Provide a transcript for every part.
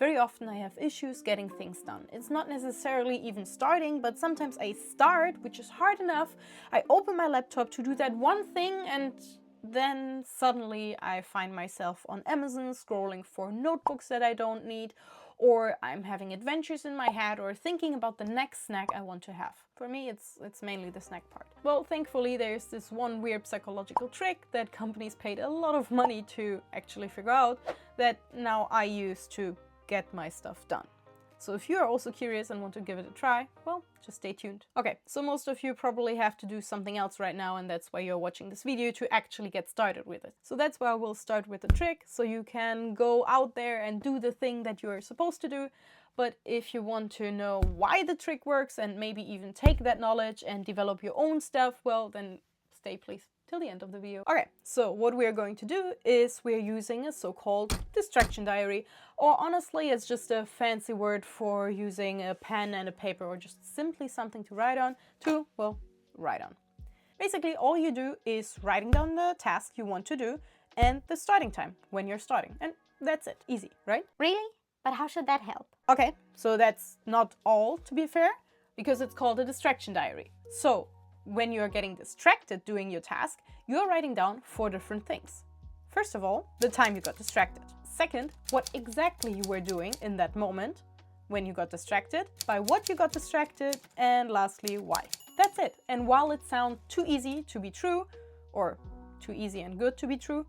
Very often I have issues getting things done. It's not necessarily even starting, but sometimes I start, which is hard enough. I open my laptop to do that one thing, and then suddenly I find myself on Amazon scrolling for notebooks that I don't need, or I'm having adventures in my head or thinking about the next snack I want to have. For me, it's mainly the snack part. Well, thankfully there's this one weird psychological trick that companies paid a lot of money to actually figure out that now I use to get my stuff done. So if you are also curious and want to give it a try, well, just stay tuned. Okay, so most of you probably have to do something else right now, and that's why you're watching this video, to actually get started with it. So that's why we'll start with a trick, so you can go out there and do the thing that you're supposed to do. But if you want to know why the trick works and maybe even take that knowledge and develop your own stuff, well, then stay please till the end of the video. Okay, so what we're going to do is we're using a so-called distraction diary, or honestly it's just a fancy word for using a pen and a paper, or just simply something to write on, well, write on. Basically all you do is writing down the task you want to do and the starting time when you're starting, and that's it. Easy, right? Really? But how should that help? Okay, so that's not all, to be fair, because it's called a distraction diary. So when you're getting distracted doing your task, you're writing down 4 different things. First of all, the time you got distracted. Second, what exactly you were doing in that moment when you got distracted, by what you got distracted, and lastly, why. That's it. And while it sounds too easy to be true, or too easy and good to be true,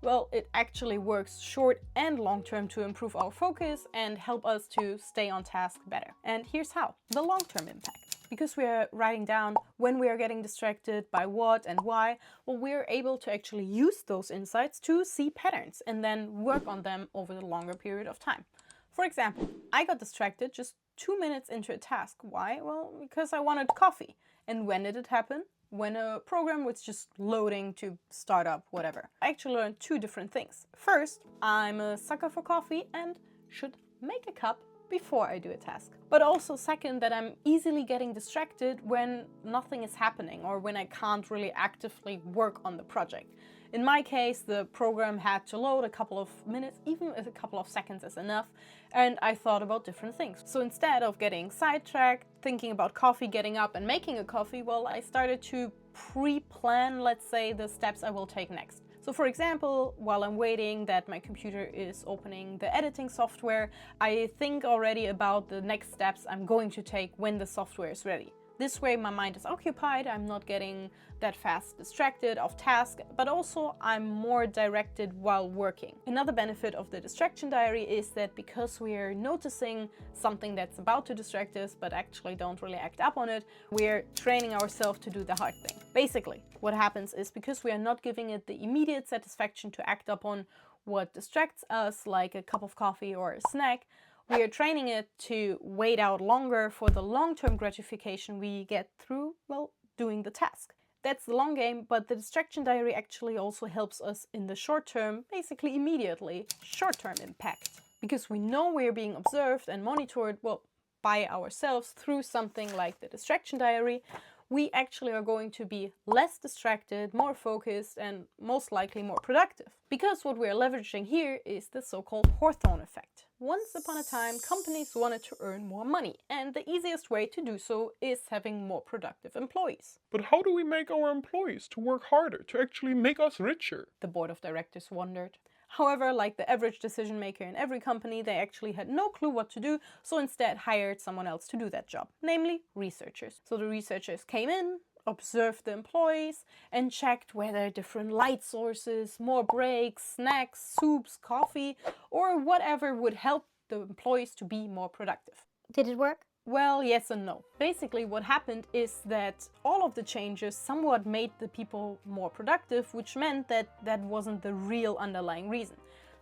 well, it actually works short and long term to improve our focus and help us to stay on task better. And here's how. The long-term impact. Because we are writing down when we are getting distracted, by what and why, well, we're able to actually use those insights to see patterns and then work on them over the longer period of time. For example, I got distracted just 2 minutes into a task. Why? Well, because I wanted coffee. And when did it happen? When a program was just loading to start up, whatever. I actually learned 2 different things. First, I'm a sucker for coffee and should make a cup before I do a task. But also second, that I'm easily getting distracted when nothing is happening or when I can't really actively work on the project. In my case, the program had to load a couple of minutes, even if a couple of seconds is enough, and I thought about different things. So instead of getting sidetracked, thinking about coffee, getting up and making a coffee, well, I started to pre-plan, let's say, the steps I will take next. So for example, while I'm waiting that my computer is opening the editing software, I think already about the next steps I'm going to take when the software is ready. This way my mind is occupied, I'm not getting that fast distracted off task, but also I'm more directed while working. Another benefit of the distraction diary is that because we're noticing something that's about to distract us but actually don't really act up on it, we're training ourselves to do the hard thing. Basically, what happens is because we are not giving it the immediate satisfaction to act upon what distracts us, like a cup of coffee or a snack, we are training it to wait out longer for the long-term gratification we get through, well, doing the task. That's the long game, but the distraction diary actually also helps us in the short term, basically immediately, short-term impact. Because we know we're being observed and monitored, well, by ourselves through something like the distraction diary, we actually are going to be less distracted, more focused, and most likely more productive. Because what we're leveraging here is the so-called Hawthorne Effect. Once upon a time, companies wanted to earn more money, and the easiest way to do so is having more productive employees. But how do we make our employees to work harder, to actually make us richer? The board of directors wondered. However, like the average decision maker in every company, they actually had no clue what to do, so instead hired someone else to do that job, namely researchers. So the researchers came in, observed the employees, and checked whether different light sources, more breaks, snacks, soups, coffee, or whatever would help the employees to be more productive. Did it work? Well, yes and no. Basically what happened is that all of the changes somewhat made the people more productive, which meant that that wasn't the real underlying reason.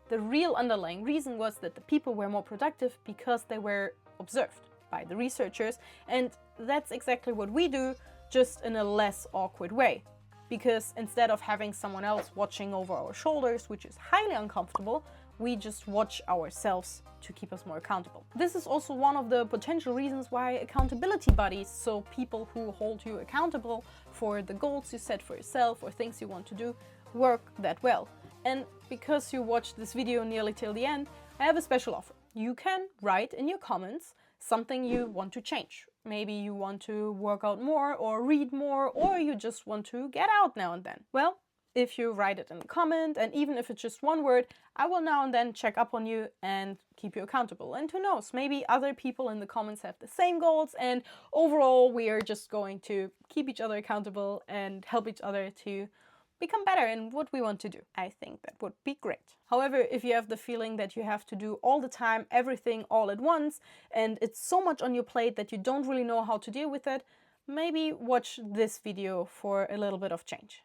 The real underlying reason was that the people were more productive because they were observed by the researchers, and that's exactly what we do, just in a less awkward way. Because instead of having someone else watching over our shoulders, which is highly uncomfortable, we just watch ourselves to keep us more accountable. This is also one of the potential reasons why accountability buddies, so people who hold you accountable for the goals you set for yourself or things you want to do, work that well. And because you watched this video nearly till the end, I have a special offer. you can write in your comments something you want to change. Maybe you want to work out more or read more, or you just want to get out now and then. Well, if you write it in a comment, and even if it's just one word, I will now and then check up on you and keep you accountable. And who knows, maybe other people in the comments have the same goals, and overall we are just going to keep each other accountable and help each other to become better in what we want to do. I think that would be great. However, if you have the feeling that you have to do all the time, everything all at once, and it's so much on your plate that you don't really know how to deal with it, maybe watch this video for a little bit of change.